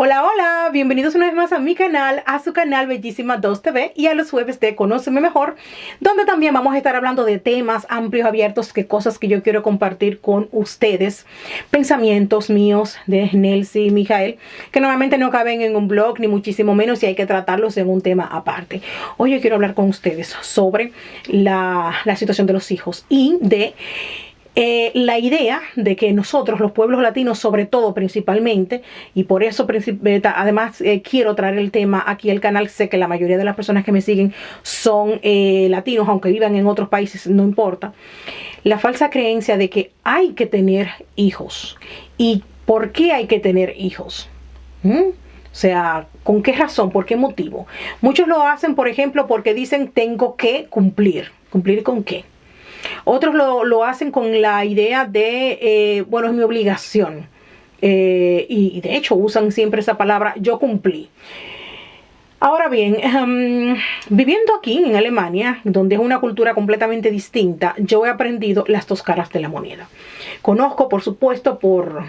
Hola, hola, bienvenidos una vez más a mi canal, a su canal Bellísima 2 TV y a los jueves de Conóceme Mejor, donde también vamos a estar hablando de temas amplios, abiertos, que cosas que yo quiero compartir con ustedes, pensamientos míos de Nelcy y Mijael, que normalmente no caben en un blog, ni muchísimo menos, y hay que tratarlos en un tema aparte. Hoy yo quiero hablar con ustedes sobre la situación de los hijos y de la idea de que nosotros, los pueblos latinos, sobre todo principalmente, y por eso además quiero traer el tema aquí al canal. Sé que la mayoría de las personas que me siguen son latinos, aunque vivan en otros países, no importa. La falsa creencia de que hay que tener hijos. ¿Y por qué hay que tener hijos? O sea, ¿con qué razón? ¿Por qué motivo? Muchos lo hacen, por ejemplo, porque dicen tengo que cumplir. ¿Cumplir con qué? Otros lo hacen con la idea de, bueno, es mi obligación. Y de hecho usan siempre esa palabra, yo cumplí. Ahora bien, viviendo aquí en Alemania, donde es una cultura completamente distinta, yo he aprendido las dos caras de la moneda. Conozco, por supuesto, por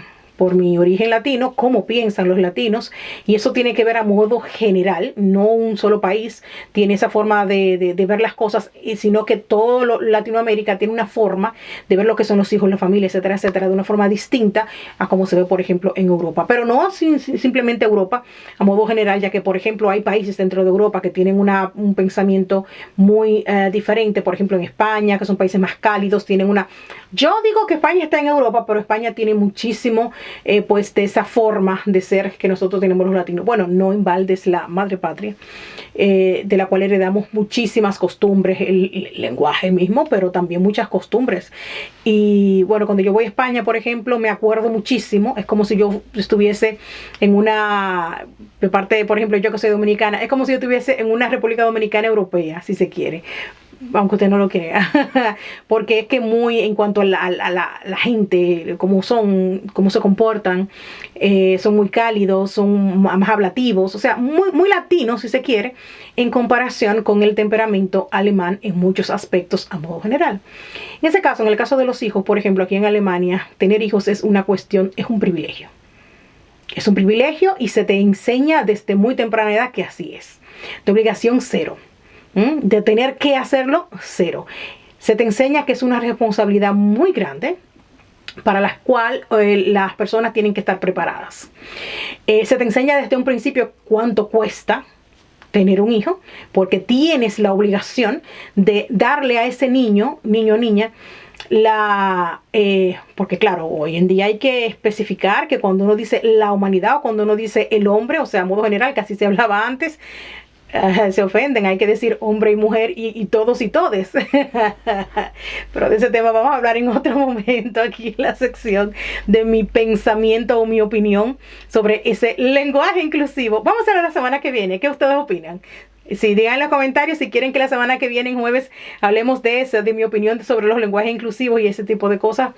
mi origen latino, cómo piensan los latinos, y eso tiene que ver a modo general. No un solo país tiene esa forma de ver las cosas, sino que todo Latinoamérica tiene una forma de ver lo que son los hijos, la familia, etcétera, etcétera, de una forma distinta a como se ve, por ejemplo, en Europa. Pero no simplemente Europa, a modo general, ya que, por ejemplo, hay países dentro de Europa que tienen un pensamiento muy diferente. Por ejemplo, en España, que son países más cálidos, tienen una... Yo digo que España está en Europa, pero España tiene muchísimo pues de esa forma de ser que nosotros tenemos los latinos. Bueno, no en balde es la madre patria, de la cual heredamos muchísimas costumbres, el lenguaje mismo, pero también muchas costumbres. Y bueno, cuando yo voy a España, por ejemplo, me acuerdo muchísimo. Es como si yo estuviese en una, de parte, por ejemplo, yo que soy dominicana, es como si yo estuviese en una República Dominicana europea, si se quiere, aunque usted no lo crea, porque es que muy en cuanto a la gente, cómo son, cómo se comportan, son muy cálidos, son más hablativos, o sea, muy latinos, si se quiere, en comparación con el temperamento alemán en muchos aspectos a modo general. En ese caso, en el caso de los hijos, por ejemplo, aquí en Alemania, tener hijos es una cuestión, es un privilegio. Es un privilegio y se te enseña desde muy temprana edad que así es. De obligación cero. De tener que hacerlo, cero. Se te enseña que es una responsabilidad muy grande para la cual las personas tienen que estar preparadas. Se te enseña desde un principio cuánto cuesta tener un hijo, porque tienes la obligación de darle a ese niño o niña, porque claro, hoy en día hay que especificar que cuando uno dice la humanidad o cuando uno dice el hombre, o sea, a modo general, que así se hablaba antes, se ofenden, hay que decir hombre y mujer y todos y todes. Pero de ese tema vamos a hablar en otro momento aquí en la sección de mi pensamiento o mi opinión sobre ese lenguaje inclusivo. Vamos a ver la semana que viene, ¿qué ustedes opinan? Sí, digan en los comentarios si quieren que la semana que viene, en jueves, hablemos de eso, de mi opinión sobre los lenguajes inclusivos y ese tipo de cosas.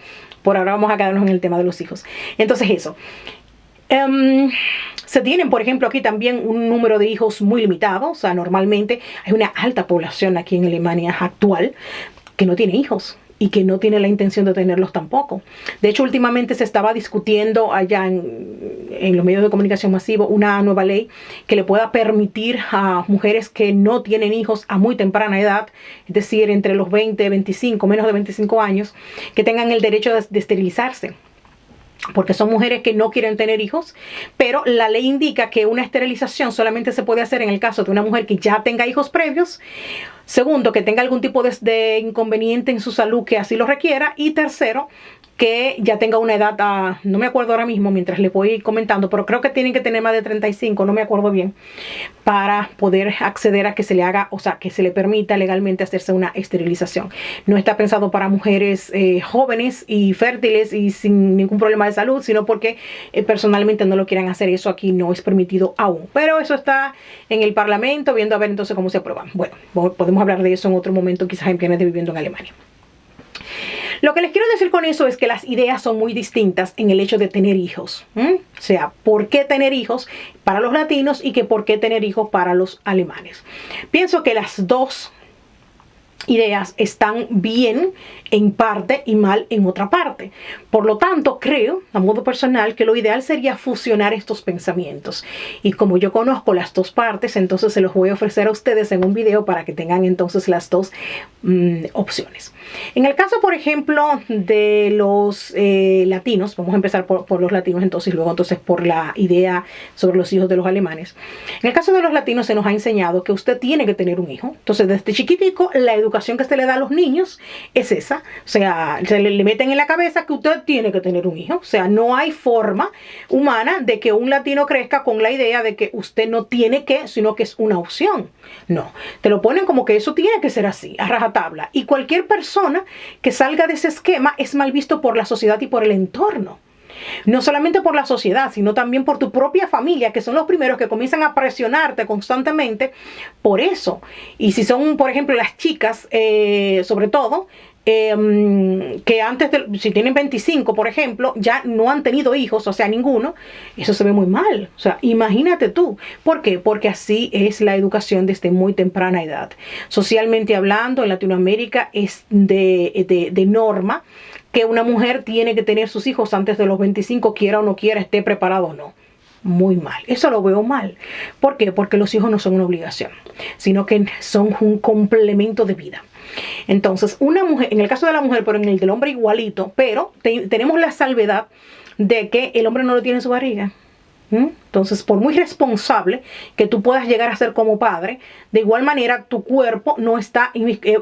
Por ahora vamos a quedarnos en el tema de los hijos. Entonces eso. Se tienen, por ejemplo, aquí también un número de hijos muy limitado. O sea, normalmente hay una alta población aquí en Alemania actual que no tiene hijos y que no tiene la intención de tenerlos tampoco. De hecho, últimamente se estaba discutiendo allá en los medios de comunicación masivo una nueva ley que le pueda permitir a mujeres que no tienen hijos a muy temprana edad, es decir, entre los 20, 25, menos de 25 años, que tengan el derecho de esterilizarse. Porque son mujeres que no quieren tener hijos, pero la ley indica que una esterilización solamente se puede hacer en el caso de una mujer que ya tenga hijos previos. Segundo, que tenga algún tipo de inconveniente en su salud que así lo requiera. Y tercero, que ya tenga una edad, no me acuerdo ahora mismo mientras le voy comentando, pero creo que tienen que tener más de 35, no me acuerdo bien, para poder acceder a que se le haga, o sea, que se le permita legalmente hacerse una esterilización. No está pensado para mujeres jóvenes y fértiles y sin ningún problema de salud, sino porque personalmente no lo quieran hacer. Eso aquí no es permitido aún, pero eso está en el Parlamento, viendo a ver entonces cómo se aprueba. Bueno, podemos hablar de eso en otro momento, quizás en Planes de Viviendo en Alemania. Lo que les quiero decir con eso es que las ideas son muy distintas en el hecho de tener hijos. O sea, ¿por qué tener hijos para los latinos y que por qué tener hijos para los alemanes? Pienso que las dos ideas están bien en parte y mal en otra parte. Por lo tanto, creo, a modo personal, que lo ideal sería fusionar estos pensamientos. Y como yo conozco las dos partes, entonces se los voy a ofrecer a ustedes en un video para que tengan entonces las dos opciones. En el caso, por ejemplo, de los latinos, vamos a empezar por los latinos entonces, y luego entonces por la idea sobre los hijos de los alemanes. En el caso de los latinos se nos ha enseñado que usted tiene que tener un hijo. Entonces, desde chiquitico, la educación que se le da a los niños es esa. O sea, se le meten en la cabeza que usted tiene que tener un hijo. O sea, no hay forma humana de que un latino crezca con la idea de que usted no tiene que, sino que es una opción. No, te lo ponen como que eso tiene que ser así, a rajatabla. Y cualquier persona que salga de ese esquema es mal visto por la sociedad y por el entorno. No solamente por la sociedad, sino también por tu propia familia, que son los primeros que comienzan a presionarte constantemente por eso. Y si son, por ejemplo, las chicas, sobre todo, que antes, si tienen 25, por ejemplo, ya no han tenido hijos, o sea, ninguno, eso se ve muy mal. O sea, imagínate tú. ¿Por qué? Porque así es la educación desde muy temprana edad. Socialmente hablando, en Latinoamérica es de norma que una mujer tiene que tener sus hijos antes de los 25, quiera o no quiera, esté preparado o no. Muy mal. Eso lo veo mal. ¿Por qué? Porque los hijos no son una obligación, sino que son un complemento de vida. Entonces, una mujer, en el caso de la mujer, pero en el del hombre igualito, pero tenemos la salvedad de que el hombre no lo tiene en su barriga. Entonces, por muy responsable que tú puedas llegar a ser como padre, de igual manera tu cuerpo no está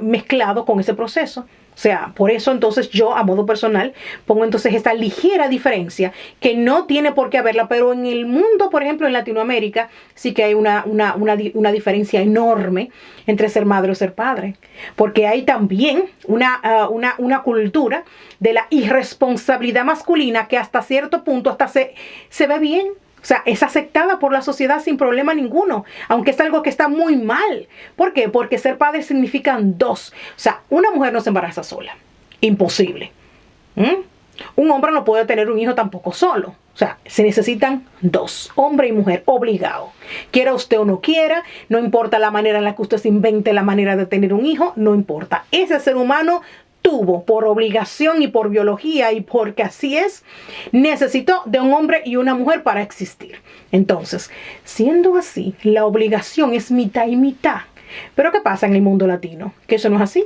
mezclado con ese proceso. O sea, por eso entonces yo a modo personal pongo entonces esta ligera diferencia que no tiene por qué haberla, pero en el mundo, por ejemplo en Latinoamérica, sí que hay una diferencia enorme entre ser madre o ser padre. Porque hay también una cultura de la irresponsabilidad masculina que hasta cierto punto hasta se ve bien. O sea, es aceptada por la sociedad sin problema ninguno, aunque es algo que está muy mal. ¿Por qué? Porque ser padre significan dos. O sea, una mujer no se embaraza sola. Imposible. Un hombre no puede tener un hijo tampoco solo. O sea, se necesitan dos, hombre y mujer, obligado. Quiera usted o no quiera, no importa la manera en la que usted se invente la manera de tener un hijo, no importa. Ese ser humano tuvo por obligación y por biología y porque así es, necesitó de un hombre y una mujer para existir. Entonces, siendo así, la obligación es mitad y mitad. Pero ¿qué pasa en el mundo latino? Que eso no es así.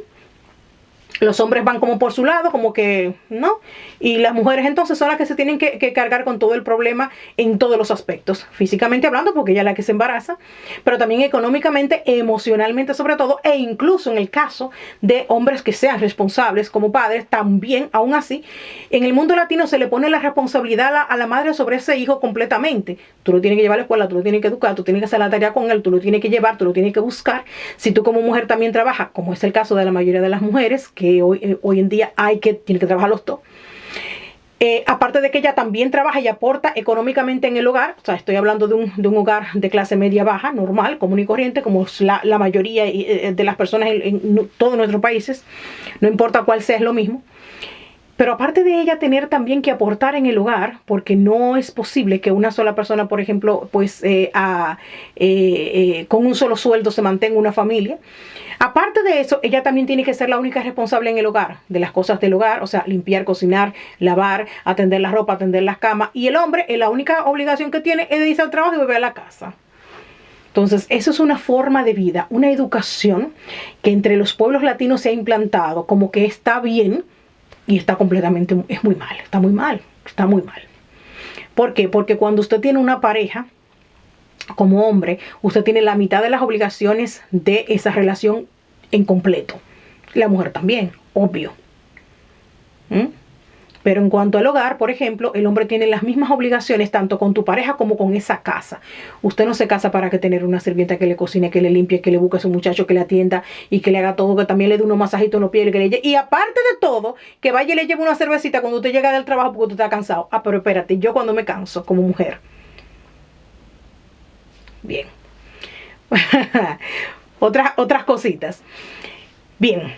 Los hombres van como por su lado, como que no. Y las mujeres entonces son las que se tienen que cargar con todo el problema en todos los aspectos. Físicamente hablando, porque ella es la que se embaraza, pero también económicamente, emocionalmente sobre todo, e incluso en el caso de hombres que sean responsables como padres, también, aún así, en el mundo latino se le pone la responsabilidad a la madre sobre ese hijo completamente. Tú lo tienes que llevar a la escuela, tú lo tienes que educar, tú tienes que hacer la tarea con él, tú lo tienes que llevar, tú lo tienes que buscar. Si tú como mujer también trabajas, como es el caso de la mayoría de las mujeres, que hoy en día tiene que trabajar los dos. Aparte de que ella también trabaja y aporta económicamente en el hogar, o sea, estoy hablando de un hogar de clase media baja, normal, común y corriente, como es la mayoría de las personas en todos nuestros países, no importa cuál sea, es lo mismo. Pero aparte de ella tener también que aportar en el hogar, porque no es posible que una sola persona, por ejemplo, pues con un solo sueldo se mantenga una familia. Aparte de eso, ella también tiene que ser la única responsable en el hogar, de las cosas del hogar, o sea, limpiar, cocinar, lavar, atender la ropa, atender las camas. Y el hombre, la única obligación que tiene es de irse al trabajo y volver a la casa. Entonces, eso es una forma de vida, una educación que entre los pueblos latinos se ha implantado como que está bien y está completamente, es muy mal, está muy mal, está muy mal. ¿Por qué? Porque cuando usted tiene una pareja, como hombre, usted tiene la mitad de las obligaciones de esa relación en completo. La mujer también, obvio. Pero en cuanto al hogar, por ejemplo, el hombre tiene las mismas obligaciones tanto con tu pareja como con esa casa. Usted no se casa para que tener una sirvienta que le cocine, que le limpie, que le busque a su muchacho, que le atienda y que le haga todo, que también le dé unos masajitos en los pies, que le lleve. Y aparte de todo, que vaya y le lleve una cervecita cuando usted llega del trabajo porque usted está cansado. Ah, pero espérate, yo cuando me canso como mujer. Bien. otras cositas. Bien.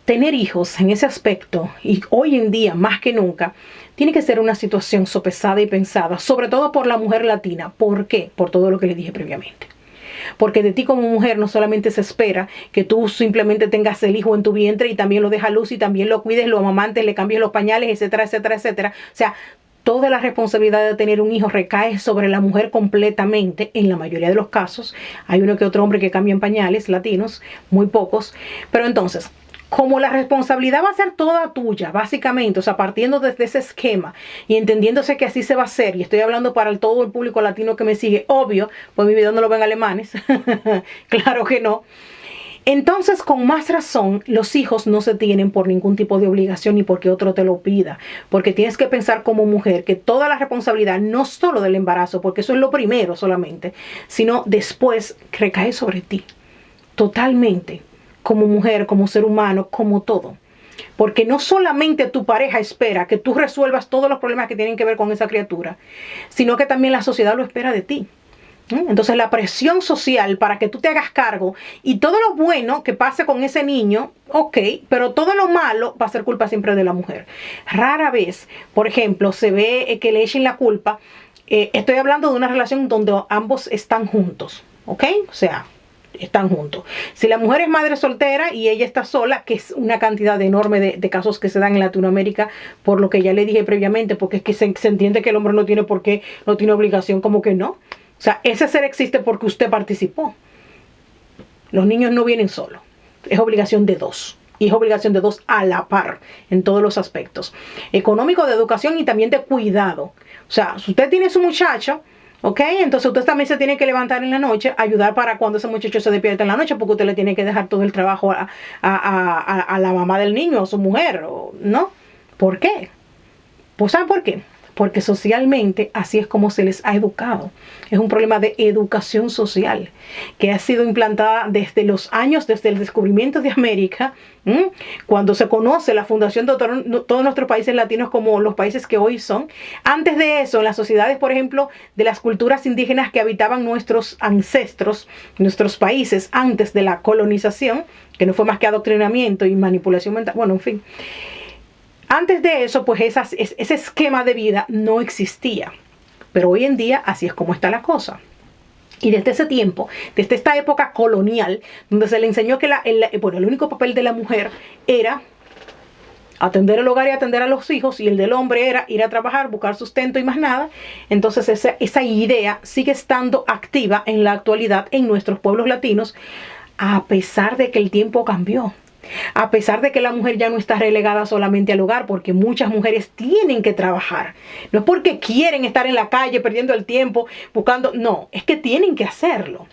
Tener hijos en ese aspecto, y hoy en día más que nunca, tiene que ser una situación sopesada y pensada, sobre todo por la mujer latina. ¿Por qué? Por todo lo que les dije previamente. porque de ti como mujer no solamente se espera que tú simplemente tengas el hijo en tu vientre y también lo dejes a luz y también lo cuides, lo amamantes, le cambies los pañales, etcétera, etcétera, etcétera. O sea, toda la responsabilidad de tener un hijo recae sobre la mujer completamente, en la mayoría de los casos. Hay uno que otro hombre que cambia en pañales, latinos, muy pocos. Pero entonces, como la responsabilidad va a ser toda tuya, básicamente, o sea, partiendo desde ese esquema y entendiéndose que así se va a hacer, y estoy hablando para todo el público latino que me sigue, obvio, pues mi video no lo ven alemanes, claro que no. Entonces, con más razón, los hijos no se tienen por ningún tipo de obligación ni porque otro te lo pida, porque tienes que pensar como mujer que toda la responsabilidad, no solo del embarazo, porque eso es lo primero solamente, sino después recae sobre ti, totalmente, como mujer, como ser humano, como todo. Porque no solamente tu pareja espera que tú resuelvas todos los problemas que tienen que ver con esa criatura, sino que también la sociedad lo espera de ti. Entonces la presión social para que tú te hagas cargo y todo lo bueno que pase con ese niño, ok, pero todo lo malo va a ser culpa siempre de la mujer. Rara vez, por ejemplo, se ve que le echen la culpa. Estoy hablando de una relación donde ambos están juntos, ok, o sea, están juntos. Si la mujer es madre soltera y ella está sola, que es una cantidad enorme de casos que se dan en Latinoamérica, por lo que ya le dije previamente, porque es que se entiende que el hombre no tiene por qué, no tiene obligación, como que no. O sea, ese ser existe porque usted participó. Los niños no vienen solos. Es obligación de dos. Y es obligación de dos a la par en todos los aspectos. Económico, de educación y también de cuidado. O sea, si usted tiene su muchacho, ¿ok? Entonces usted también se tiene que levantar en la noche, ayudar para cuando ese muchacho se despierta en la noche, porque usted le tiene que dejar todo el trabajo a la mamá del niño, a su mujer, ¿no? ¿Por qué? Pues ¿saben por qué? Porque socialmente así es como se les ha educado. Es un problema de educación social que ha sido implantada desde los años, desde el descubrimiento de América, cuando se conoce la fundación de todos nuestros países latinos como los países que hoy son. Antes de eso, en las sociedades, por ejemplo, de las culturas indígenas que habitaban nuestros ancestros, nuestros países, antes de la colonización, que no fue más que adoctrinamiento y manipulación mental, bueno, en fin. Antes de eso, pues ese esquema de vida no existía. Pero hoy en día así es como está la cosa. Y desde ese tiempo, desde esta época colonial, donde se le enseñó que el único papel de la mujer era atender el hogar y atender a los hijos, y el del hombre era ir a trabajar, buscar sustento y más nada. Entonces esa idea sigue estando activa en la actualidad en nuestros pueblos latinos, a pesar de que el tiempo cambió. A pesar de que la mujer ya no está relegada solamente al hogar, porque muchas mujeres tienen que trabajar. No es porque quieren estar en la calle perdiendo el tiempo, buscando, no, es que tienen que hacerlo.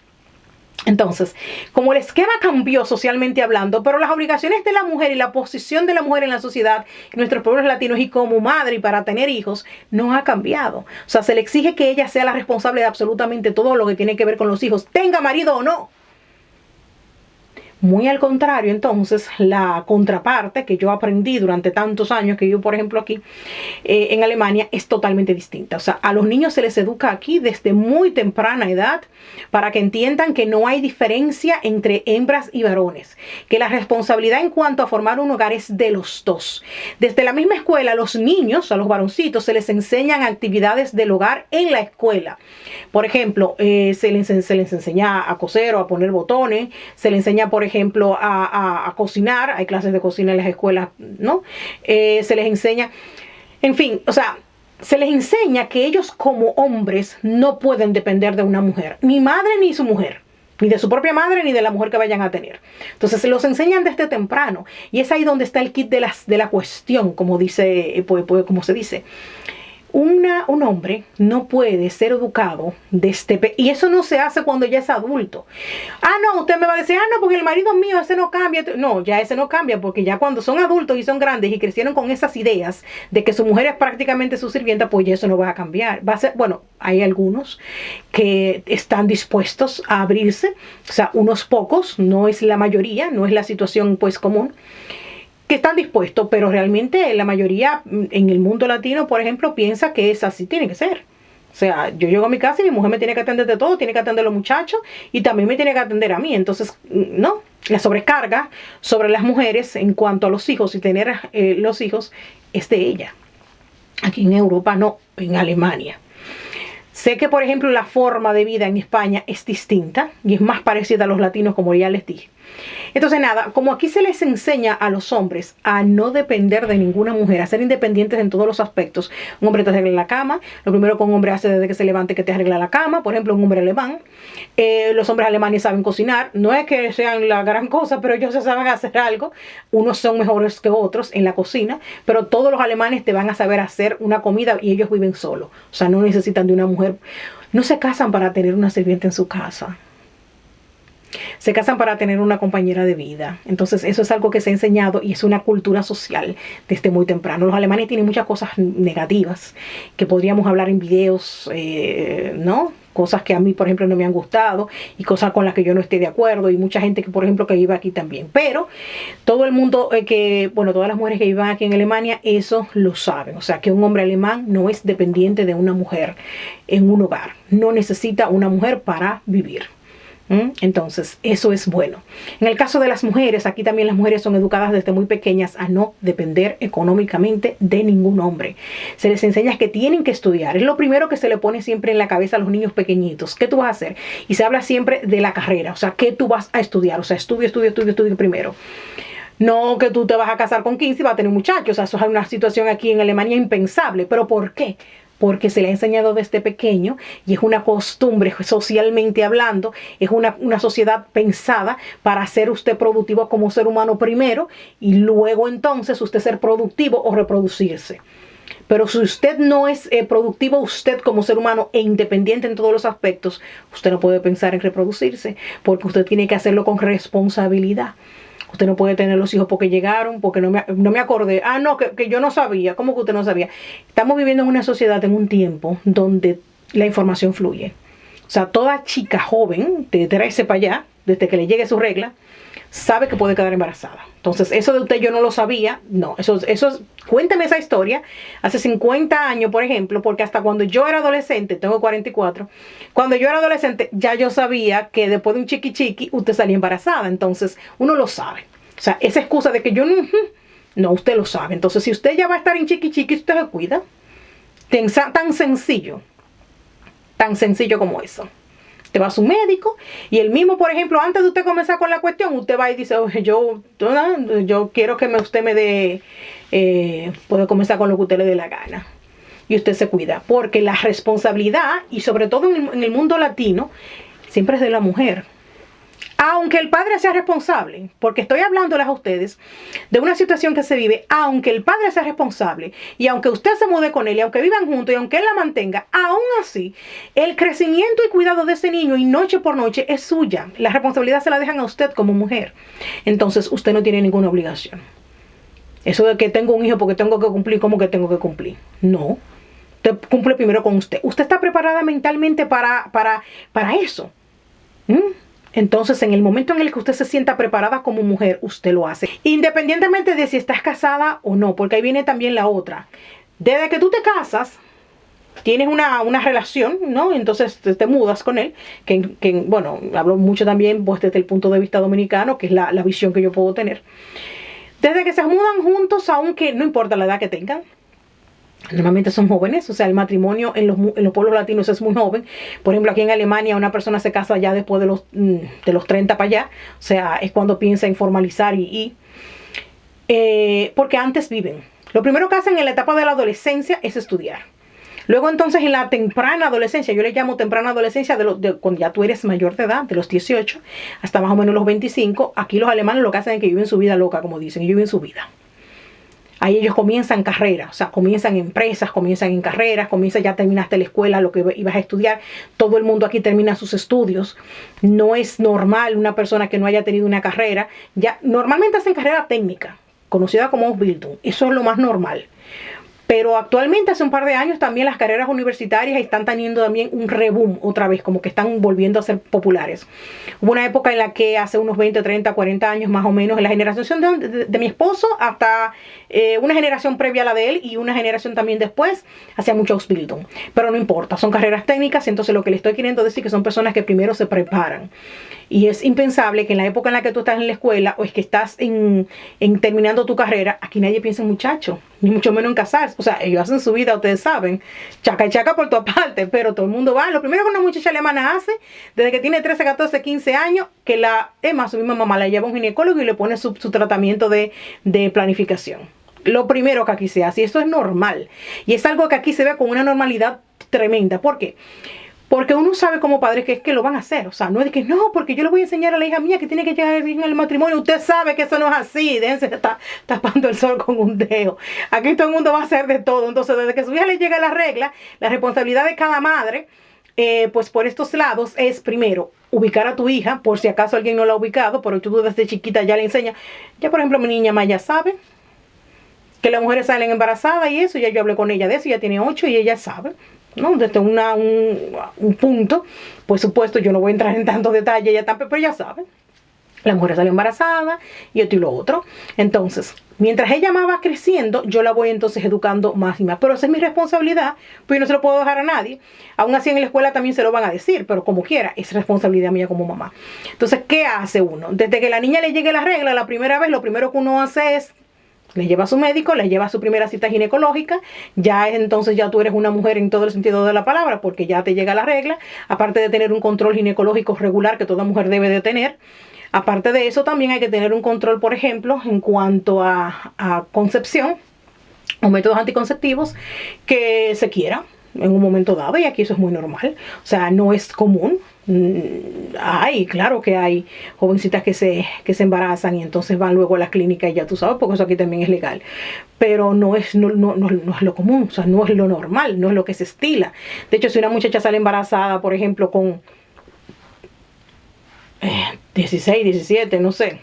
Entonces, como el esquema cambió socialmente hablando, pero las obligaciones de la mujer y la posición de la mujer en la sociedad, en nuestros pueblos latinos y como madre y para tener hijos, no ha cambiado. O sea, se le exige que ella sea la responsable de absolutamente todo lo que tiene que ver con los hijos, tenga marido o no. Muy al contrario, entonces, la contraparte que yo aprendí durante tantos años que yo, por ejemplo, aquí en Alemania, es totalmente distinta. O sea, a los niños se les educa aquí desde muy temprana edad para que entiendan que no hay diferencia entre hembras y varones, que la responsabilidad en cuanto a formar un hogar es de los dos. Desde la misma escuela, a los niños, a los varoncitos, se les enseñan actividades del hogar en la escuela. Por ejemplo, se les enseña a coser o a poner botones, se les enseña, por ejemplo, a cocinar. Hay clases de cocina en las escuelas, ¿no? Se les enseña, en fin, o sea, se les enseña que ellos como hombres no pueden depender de una mujer, ni madre ni su mujer, ni de su propia madre ni de la mujer que vayan a tener. Entonces se los enseñan desde temprano, y es ahí donde está el kit de la cuestión, como dice, como se dice. Un hombre no puede ser educado y eso no se hace cuando ya es adulto. No, usted me va a decir, no, porque el marido mío, ese no cambia. No, ya ese no cambia, porque ya cuando son adultos y son grandes y crecieron con esas ideas de que su mujer es prácticamente su sirvienta, pues ya eso no va a cambiar. Va a ser, bueno, hay algunos que están dispuestos a abrirse, o sea, unos pocos, no es la mayoría, no es la situación pues común, que están dispuestos, pero realmente la mayoría en el mundo latino, por ejemplo, piensa que es así, tiene que ser. O sea, yo llego a mi casa y mi mujer me tiene que atender de todo, tiene que atender a los muchachos y también me tiene que atender a mí. Entonces, no, la sobrecarga sobre las mujeres en cuanto a los hijos y tener los hijos es de ella. Aquí en Europa no, en Alemania. Sé que, por ejemplo, la forma de vida en España es distinta y es más parecida a los latinos, como ya les dije. Entonces, nada, como aquí se les enseña a los hombres a no depender de ninguna mujer, a ser independientes en todos los aspectos. Un hombre te arregla la cama, lo primero que un hombre hace desde que se levante que te arregla la cama, por ejemplo, un hombre alemán. Los hombres alemanes saben cocinar, no es que sean la gran cosa, pero ellos se saben hacer algo. Unos son mejores que otros en la cocina, pero todos los alemanes te van a saber hacer una comida y ellos viven solos. O sea, no necesitan de una mujer. No se casan para tener una sirvienta en su casa. Se casan para tener una compañera de vida. Entonces eso es algo que se ha enseñado y es una cultura social desde muy temprano. Los alemanes tienen muchas cosas negativas que podríamos hablar en videos, ¿no? Cosas que a mí, por ejemplo, no me han gustado y cosas con las que yo no estoy de acuerdo y mucha gente que, por ejemplo, que vive aquí también. Pero todo el mundo todas las mujeres que viven aquí en Alemania, eso lo saben. O sea, que un hombre alemán no es dependiente de una mujer en un hogar. No necesita una mujer para vivir. Entonces, eso es bueno. En el caso de las mujeres, aquí también las mujeres son educadas desde muy pequeñas a no depender económicamente de ningún hombre. Se les enseña que tienen que estudiar. Es lo primero que se le pone siempre en la cabeza a los niños pequeñitos. ¿Qué tú vas a hacer? Y se habla siempre de la carrera. O sea, ¿qué tú vas a estudiar? O sea, estudio primero. No que tú te vas a casar con 15 y vas a tener muchachos. O sea, eso es una situación aquí en Alemania impensable. ¿Pero por qué? Porque se le ha enseñado desde pequeño y es una costumbre socialmente hablando, es una sociedad pensada para ser usted productivo como ser humano primero y luego entonces usted ser productivo o reproducirse. Pero si usted no es productivo usted como ser humano e independiente en todos los aspectos, usted no puede pensar en reproducirse porque usted tiene que hacerlo con responsabilidad. Usted no puede tener los hijos porque llegaron, porque no me acordé. Ah, no, que yo no sabía. ¿Cómo que usted no sabía? Estamos viviendo en una sociedad, en un tiempo, donde la información fluye. O sea, toda chica joven, de 13 para allá, desde que le llegue su regla, sabe que puede quedar embarazada. Entonces, eso de usted yo no lo sabía. No, cuénteme esa historia. Hace 50 años, por ejemplo, porque hasta cuando yo era adolescente, tengo 44, cuando yo era adolescente ya yo sabía que después de un chiqui usted salía embarazada. Entonces, uno lo sabe. O sea, esa excusa de que yo no, usted lo sabe. Entonces, si usted ya va a estar en chiqui, usted se cuida. Tan sencillo como eso. Te va a su médico y el mismo, por ejemplo, antes de usted comenzar con la cuestión, usted va y dice, oye, yo quiero que usted me dé, puede comenzar con lo que usted le dé la gana. Y usted se cuida, porque la responsabilidad, y sobre todo en el mundo latino, siempre es de la mujer. Aunque el padre sea responsable, porque estoy hablándoles a ustedes de una situación que se vive, aunque el padre sea responsable y aunque usted se mude con él y aunque vivan juntos y aunque él la mantenga, aún así, el crecimiento y cuidado de ese niño y noche por noche es suya. La responsabilidad se la dejan a usted como mujer. Entonces, usted no tiene ninguna obligación. Eso de que tengo un hijo porque tengo que cumplir, ¿cómo que tengo que cumplir? No. Usted cumple primero con usted. Usted está preparada mentalmente para eso. Entonces, en el momento en el que usted se sienta preparada como mujer, usted lo hace. Independientemente de si estás casada o no, porque ahí viene también la otra. Desde que tú te casas, tienes una relación, ¿no? Entonces te mudas con él, que bueno, hablo mucho también pues, desde el punto de vista dominicano, que es la visión que yo puedo tener. Desde que se mudan juntos, aunque no importa la edad que tengan, normalmente son jóvenes, o sea, el matrimonio en los pueblos latinos es muy joven. Por ejemplo, aquí en Alemania una persona se casa ya después de los 30 para allá, o sea, es cuando piensa en formalizar porque antes viven. Lo primero que hacen en la etapa de la adolescencia es estudiar. Luego entonces en la temprana adolescencia, yo le llamo temprana adolescencia cuando ya tú eres mayor de edad, de los 18 hasta más o menos los 25, aquí los alemanes lo que hacen es que viven su vida loca, como dicen, y viven su vida. Ahí ellos comienzan carreras, o sea, comienzan empresas, comienzan en carreras, ya terminaste la escuela, lo que ibas a estudiar. Todo el mundo aquí termina sus estudios. No es normal una persona que no haya tenido una carrera. Ya normalmente hacen carrera técnica, conocida como Ausbildung. Eso es lo más normal. Pero actualmente, hace un par de años, también las carreras universitarias están teniendo también un reboom otra vez, como que están volviendo a ser populares. Hubo una época en la que hace unos 20, 30, 40 años más o menos, en la generación de mi esposo hasta una generación previa a la de él y una generación también después, hacía mucho Ausbildung. Pero no importa, son carreras técnicas, entonces lo que le estoy queriendo decir es que son personas que primero se preparan. Y es impensable que en la época en la que tú estás en la escuela o es que estás terminando tu carrera, aquí nadie piensa en muchacho. ni mucho menos en casarse. O sea, ellos hacen su vida, ustedes saben, chaca y chaca por toda parte, pero todo el mundo va. Lo primero que una muchacha alemana hace, desde que tiene 13, 14, 15 años, que su misma mamá la lleva a un ginecólogo y le pone su tratamiento de planificación. Lo primero que aquí se hace, y eso es normal. Y es algo que aquí se ve con una normalidad tremenda. ¿Por qué? Porque uno sabe como padre que es que lo van a hacer. O sea, no es de que no, porque yo le voy a enseñar a la hija mía que tiene que llegar bien al matrimonio. Usted sabe que eso no es así. Déjense estar tapando el sol con un dedo. Aquí todo el mundo va a hacer de todo. Entonces, desde que su hija le llega la regla, la responsabilidad de cada madre, pues por estos lados es primero ubicar a tu hija, por si acaso alguien no la ha ubicado, pero tú desde chiquita ya le enseñas. Ya, por ejemplo, mi niña Maya sabe que las mujeres salen embarazadas y eso. Ya yo hablé con ella de eso. Ya tiene 8 y ella sabe. ¿No? Desde un punto, por supuesto, yo no voy a entrar en tantos detalles, pero ya saben, la mujer sale embarazada y esto y lo otro. Entonces, mientras ella más va creciendo, yo la voy entonces educando más y más. Pero esa es mi responsabilidad, pues yo no se lo puedo dejar a nadie. Aún así en la escuela también se lo van a decir, pero como quiera, es responsabilidad mía como mamá. Entonces, ¿qué hace uno? Desde que la niña le llegue la regla la primera vez, lo primero que uno hace es le lleva a su médico, le lleva a su primera cita ginecológica. Ya entonces ya tú eres una mujer en todo el sentido de la palabra, porque ya te llega la regla, aparte de tener un control ginecológico regular que toda mujer debe de tener. Aparte de eso también hay que tener un control, por ejemplo, en cuanto a concepción o métodos anticonceptivos que se quiera en un momento dado, y aquí eso es muy normal. O sea, no es común. Claro que hay jovencitas que se embarazan y entonces van luego a la clínica y ya tú sabes, porque eso aquí también es legal, pero no es lo común, o sea, no es lo normal, no es lo que se estila. De hecho, si una muchacha sale embarazada, por ejemplo, con 16, 17, no sé,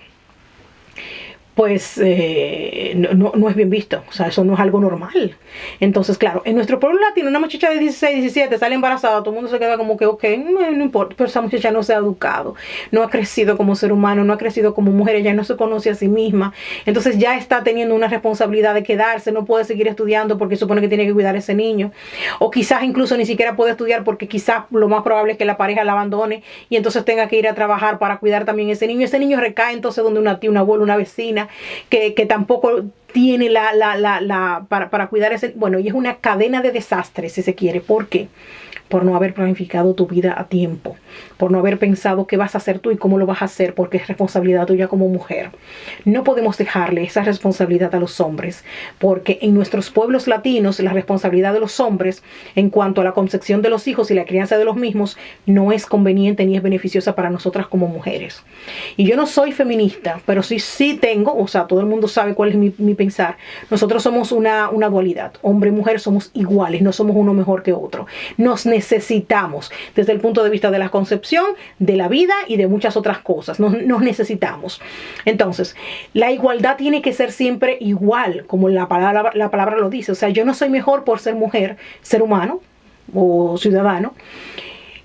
pues no es bien visto. O sea, eso no es algo normal. Entonces, claro, en nuestro pueblo latino, una muchacha de 16, 17 sale embarazada, todo el mundo se queda como que, ok, no importa, pero esa muchacha no se ha educado, no ha crecido como ser humano, no ha crecido como mujer, ella no se conoce a sí misma. Entonces ya está teniendo una responsabilidad de quedarse, no puede seguir estudiando porque supone que tiene que cuidar a ese niño. O quizás incluso ni siquiera puede estudiar porque quizás lo más probable es que la pareja la abandone y entonces tenga que ir a trabajar para cuidar también a ese niño. Ese niño recae entonces donde una tía, una abuela, una vecina, que tampoco tiene para cuidar ese. Bueno, y es una cadena de desastres, si se quiere. ¿Por qué? Por no haber planificado tu vida a tiempo, por no haber pensado qué vas a hacer tú y cómo lo vas a hacer, porque es responsabilidad tuya como mujer. No podemos dejarle esa responsabilidad a los hombres, porque en nuestros pueblos latinos la responsabilidad de los hombres en cuanto a la concepción de los hijos y la crianza de los mismos no es conveniente ni es beneficiosa para nosotras como mujeres. Y yo no soy feminista, pero sí tengo, o sea, todo el mundo sabe cuál es mi pensar. Nosotros somos una dualidad, hombre y mujer somos iguales, no somos uno mejor que otro. Nos necesitamos desde el punto de vista de la concepción, de la vida y de muchas otras cosas. Nos necesitamos. Entonces, la igualdad tiene que ser siempre igual, como la palabra lo dice. O sea, yo no soy mejor por ser mujer, ser humano o ciudadano,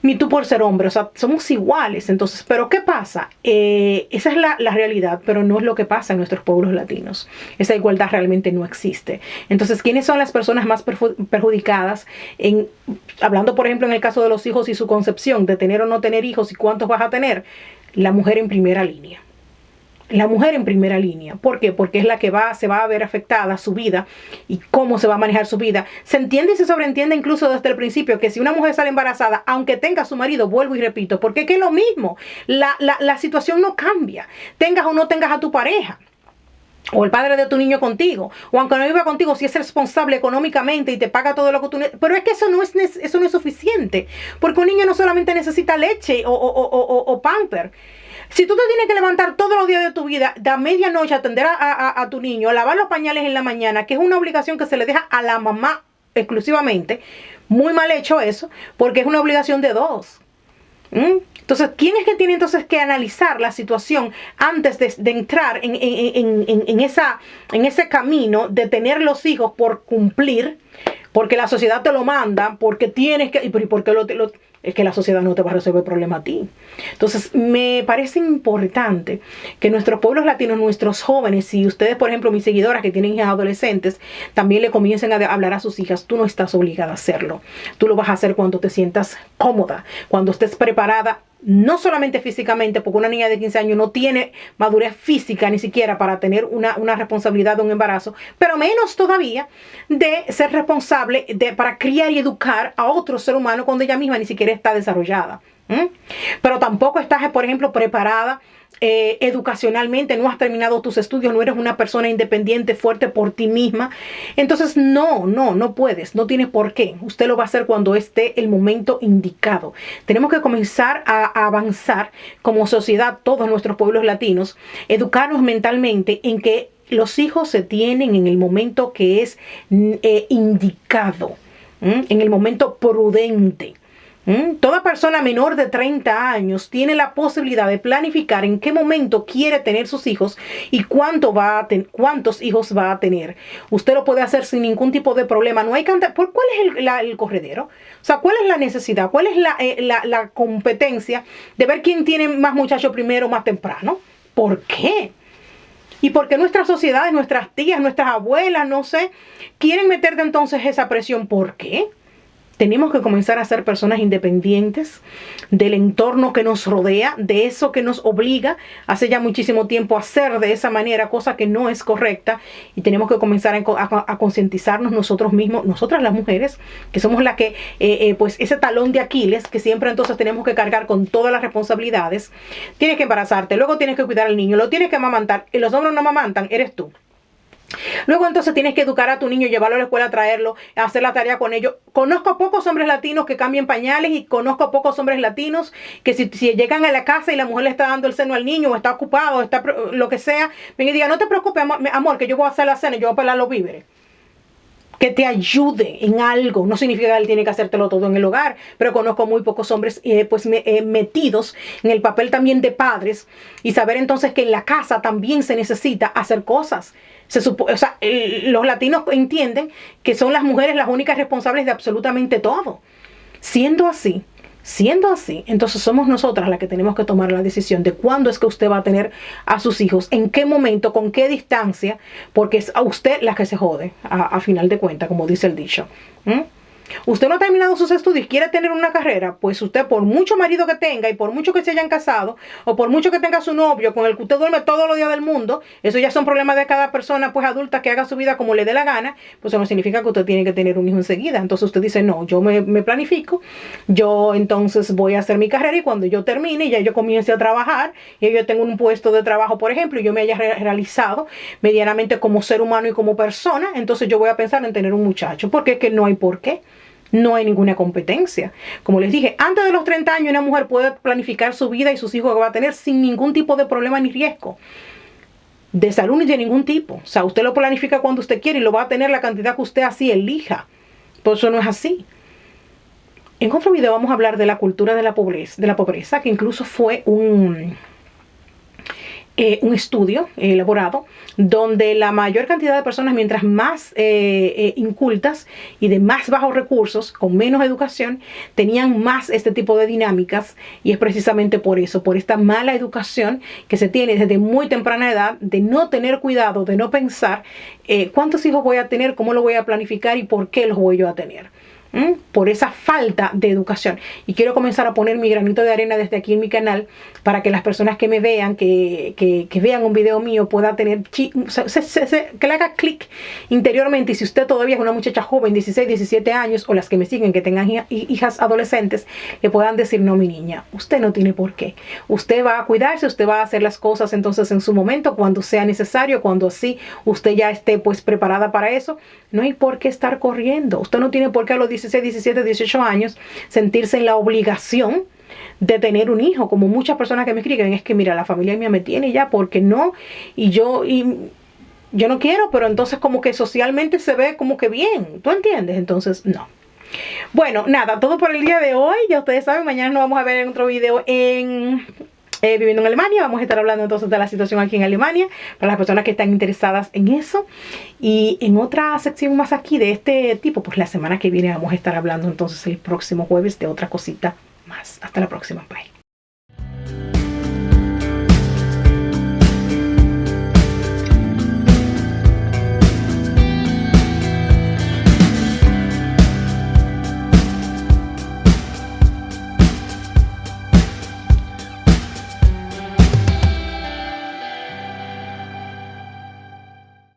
ni tú por ser hombre. O sea, somos iguales. Entonces, ¿pero qué pasa? Esa es la realidad, pero no es lo que pasa en nuestros pueblos latinos. Esa igualdad realmente no existe. Entonces, ¿quiénes son las personas más perjudicadas? Hablando, por ejemplo, en el caso de los hijos y su concepción, de tener o no tener hijos y cuántos vas a tener. La mujer en primera línea. La mujer en primera línea. ¿Por qué? Porque es la que se va a ver afectada su vida y cómo se va a manejar su vida. Se entiende y se sobreentiende incluso desde el principio que si una mujer sale embarazada, aunque tenga a su marido, vuelvo y repito, porque es que es lo mismo. La situación no cambia. Tengas o no tengas a tu pareja. O el padre de tu niño contigo, o aunque no viva contigo, si es responsable económicamente y te paga todo lo que tú necesitas. Pero es que eso no es suficiente, porque un niño no solamente necesita leche o pamper. Si tú te tienes que levantar todos los días de tu vida, de a medianoche, atender a tu niño, lavar los pañales en la mañana, que es una obligación que se le deja a la mamá exclusivamente, muy mal hecho eso, porque es una obligación de dos. Entonces, ¿quién es que tiene entonces que analizar la situación antes de entrar en ese camino de tener los hijos por cumplir? Porque la sociedad te lo manda, porque tienes que, y porque es que la sociedad no te va a resolver el problema a ti. Entonces, me parece importante que nuestros pueblos latinos, nuestros jóvenes, y ustedes, por ejemplo, mis seguidoras que tienen hijas adolescentes, también le comiencen a hablar a sus hijas. Tú no estás obligada a hacerlo. Tú lo vas a hacer cuando te sientas cómoda, cuando estés preparada no solamente físicamente, porque una niña de 15 años no tiene madurez física ni siquiera para tener una responsabilidad de un embarazo, pero menos todavía de ser responsable para criar y educar a otro ser humano cuando ella misma ni siquiera está desarrollada. Pero tampoco estás, por ejemplo, preparada educacionalmente, no has terminado tus estudios, no eres una persona independiente, fuerte por ti misma. Entonces no puedes, no tienes por qué. Usted lo va a hacer cuando esté el momento indicado. Tenemos que comenzar a avanzar como sociedad, todos nuestros pueblos latinos, educarnos mentalmente en que los hijos se tienen en el momento que es indicado, en el momento prudente. Toda persona menor de 30 años tiene la posibilidad de planificar en qué momento quiere tener sus hijos y cuántos hijos va a tener. Usted lo puede hacer sin ningún tipo de problema. No hay ¿cuál es el corredero? O sea, ¿cuál es la necesidad? ¿Cuál es la competencia de ver quién tiene más muchachos primero, más temprano? ¿Por qué? Y porque nuestras sociedades, nuestras tías, nuestras abuelas, no sé, quieren meterte entonces esa presión. ¿Por qué? Tenemos que comenzar a ser personas independientes del entorno que nos rodea, de eso que nos obliga hace ya muchísimo tiempo a hacer de esa manera, cosa que no es correcta. Y tenemos que comenzar a concientizarnos nosotros mismos, nosotras las mujeres, que somos las que, pues ese talón de Aquiles, que siempre entonces tenemos que cargar con todas las responsabilidades. Tienes que embarazarte, luego tienes que cuidar al niño, lo tienes que amamantar, y los hombres no amamantan, eres tú. Luego entonces tienes que educar a tu niño, llevarlo a la escuela, traerlo, hacer la tarea con ellos. Conozco a pocos hombres latinos que cambien pañales y conozco a pocos hombres latinos que si llegan a la casa y la mujer le está dando el seno al niño o está ocupado, o está lo que sea, ven y diga, no te preocupes, amor, que yo voy a hacer la cena, yo voy a pelar los víveres. Que te ayude en algo. No significa que él tiene que hacértelo todo en el hogar, pero conozco muy pocos hombres metidos en el papel también de padres y saber entonces que en la casa también se necesita hacer cosas. Los latinos entienden que son las mujeres las únicas responsables de absolutamente todo. Siendo así, entonces somos nosotras las que tenemos que tomar la decisión de cuándo es que usted va a tener a sus hijos, en qué momento, con qué distancia, porque es a usted la que se jode, a final de cuentas, como dice el dicho. Usted no ha terminado sus estudios y quiere tener una carrera, pues usted, por mucho marido que tenga y por mucho que se hayan casado o por mucho que tenga su novio con el que usted duerme todos los días del mundo, eso ya son problemas de cada persona pues adulta que haga su vida como le dé la gana, pues eso no significa que usted tiene que tener un hijo enseguida. Entonces usted dice, no, yo me planifico, yo entonces voy a hacer mi carrera y cuando yo termine y ya yo comience a trabajar y yo tengo un puesto de trabajo, por ejemplo, y yo me haya realizado medianamente como ser humano y como persona, entonces yo voy a pensar en tener un muchacho, porque es que no hay por qué. No hay ninguna competencia. Como les dije, antes de los 30 años una mujer puede planificar su vida y sus hijos que va a tener sin ningún tipo de problema ni riesgo de salud ni de ningún tipo. O sea, usted lo planifica cuando usted quiere y lo va a tener la cantidad que usted así elija. Por eso no es así. En otro video vamos a hablar de la cultura de la pobreza, que incluso fue un estudio elaborado donde la mayor cantidad de personas, mientras más incultas y de más bajos recursos, con menos educación, tenían más este tipo de dinámicas, y es precisamente por eso, por esta mala educación que se tiene desde muy temprana edad, de no tener cuidado, de no pensar cuántos hijos voy a tener, cómo lo voy a planificar y por qué los voy yo a tener. Por esa falta de educación. Y quiero comenzar a poner mi granito de arena desde aquí en mi canal para que las personas que me vean, que vean un video mío, pueda tener, que le haga clic interiormente. Y si usted todavía es una muchacha joven, 16, 17 años, o las que me siguen que tengan hijas adolescentes, le puedan decir, no, mi niña, usted no tiene por qué. Usted va a cuidarse, usted va a hacer las cosas entonces en su momento, cuando sea necesario, cuando así usted ya esté pues preparada para eso. No hay por qué estar corriendo. Usted no tiene por qué a los 16, 17, 18 años sentirse en la obligación de tener un hijo, como muchas personas que me escriben, es que mira, la familia mía me tiene ya, porque no, y yo no quiero, pero entonces como que socialmente se ve como que bien, ¿tú entiendes? Entonces no. Bueno, nada, todo por el día de hoy. Ya ustedes saben, mañana nos vamos a ver en otro video en viviendo en Alemania. Vamos a estar hablando entonces de la situación aquí en Alemania para las personas que están interesadas en eso. Y en otra sección más aquí de este tipo, pues la semana que viene vamos a estar hablando entonces el próximo jueves de otra cosita más. Hasta la próxima, bye.